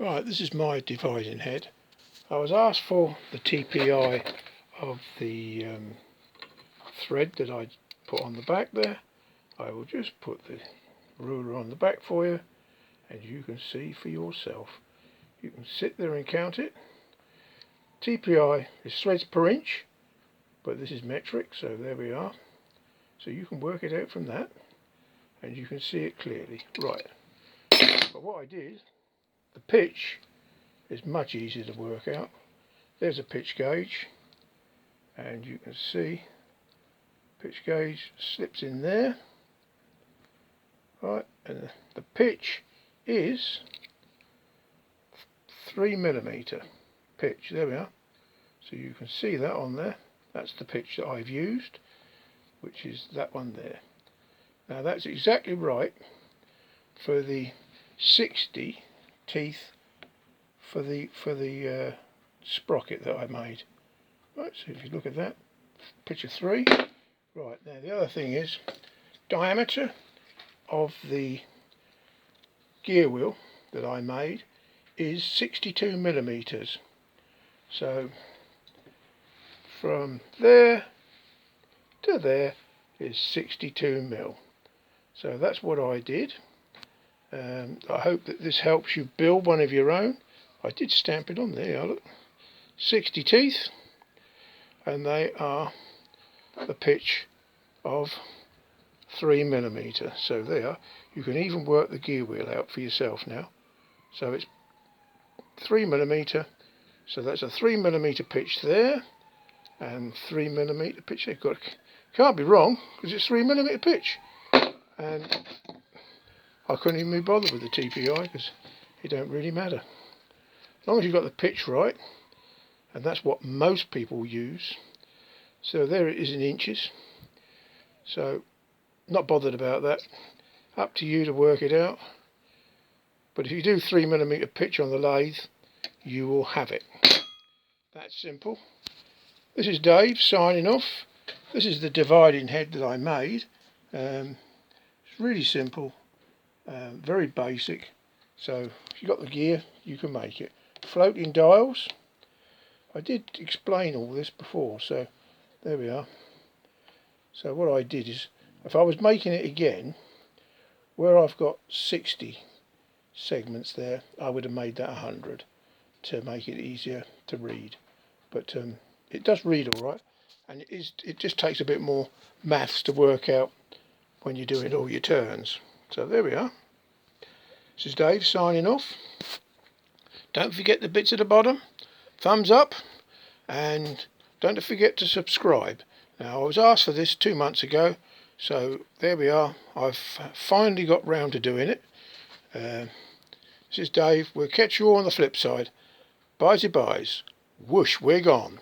Right, this is my dividing head. I was asked for the TPI of the thread that I put on the back there. I will just put the ruler on the back for you and you can see for yourself. You can sit there and count it. TPI is threads per inch, but this is metric, so there we are. So you can work it out from that and you can see it clearly. Right, but what I did, the pitch is much easier to work out. There's a pitch gauge and you can see pitch gauge slips in there. Right, and the pitch is 3mm pitch. There we are. So you can see that on there. That's the pitch that I've used, which is that one there. Now that's exactly right for the 60 teeth for the sprocket that I made. Right, so if you look at that, picture 3. Right, now the other thing is diameter of the gear wheel that I made is 62mm. So from there to there is 62mm. So that's what I did. I hope that this helps you build one of your own. I did stamp it on there, look. 60 teeth, and they are the pitch of 3mm. So there, you can even work the gear wheel out for yourself now. So it's 3mm, so that's a 3mm pitch there, and 3mm pitch there. Can't be wrong, because it's 3mm pitch. And I couldn't even be bothered with the TPI, because it don't really matter. As long as you've got the pitch right, and that's what most people use. So there it is in inches. So not bothered about that. Up to you to work it out. But if you do 3mm pitch on the lathe, you will have it. That's simple. This is Dave signing off. This is the dividing head that I made. It's really simple, very basic. So if you've got the gear, you can make it. Floating dials. I did explain all this before, so there we are. So what I did is, if I was making it again, where I've got 60 segments there, I would have made that 100 to make it easier to read. But it does read all right, and it just takes a bit more maths to work out when you're doing all your turns. So there we are. This is Dave signing off. Don't forget the bits at the bottom, thumbs up, and don't forget to subscribe. Now I was asked for this 2 months ago, so there we are. I've finally got round to doing it. This is Dave. We'll catch you all on the flip side. Byesy byes. Whoosh, we're gone.